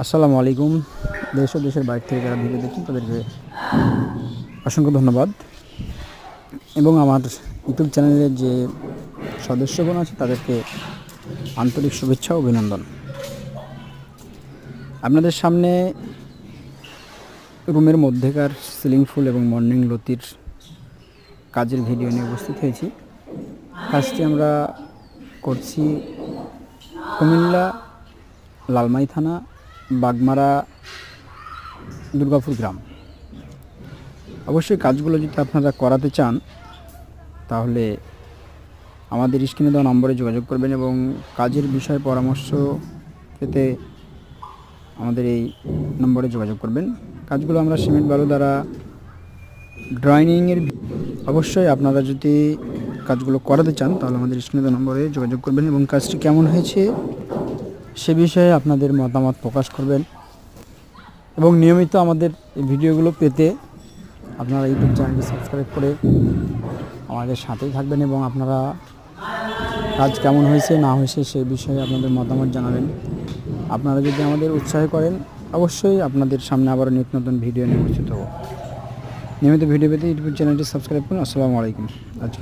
আসসালামু আলাইকুম। দেশ ও দেশের বাইরে থেকে যারা ভিডিও দেখছেন তাদেরকে অসংখ্য ধন্যবাদ এবং আমার ইউটিউব চ্যানেলের যে সদস্যগণ আছে তাদেরকে আন্তরিক শুভেচ্ছা ও অভিনন্দন। আপনাদের সামনে রুমের মধ্যেকার সিলিং ফুল এবং মর্নিং লতির কাজের ভিডিও নিয়ে উপস্থিত হয়েছি। কাজটি আমরা করছি কুমিল্লা লালমাই থানা বাগমারা দুর্গাপুর গ্রাম। অবশ্যই কাজগুলো যদি আপনারা করাতে চান তাহলে আমাদের স্ক্রিনে দেওয়া নম্বরে যোগাযোগ করবেন এবং কাজের বিষয়ে পরামর্শ পেতে আমাদের এই নম্বরে যোগাযোগ করবেন। কাজগুলো আমরা সিমেন্ট বালু দ্বারা ড্রয়িংয়ের অবশ্যই আপনারা যদি কাজগুলো করাতে চান তাহলে আমাদের স্ক্রিনে দেওয়া নম্বরে যোগাযোগ করবেন এবং কাজটি কেমন হয়েছে সে বিষয়ে আপনাদের মতামত প্রকাশ করবেন এবং নিয়মিত আমাদের এই ভিডিওগুলো পেতে আপনারা ইউটিউব চ্যানেলটি সাবস্ক্রাইব করে আমাদের সাথেই থাকবেন এবং আপনারা কাজ কেমন হয়েছে না হয়েছে সেই বিষয়ে আপনাদের মতামত জানাবেন। আপনারা যদি আমাদের উৎসাহ করেন অবশ্যই আপনাদের সামনে আবারও নিত্য নতুন ভিডিও নিয়ে উপস্থিত হব। নিয়মিত ভিডিও পেতে ইউটিউব চ্যানেলটি সাবস্ক্রাইব করুন। আসসালামু আলাইকুম। আজকে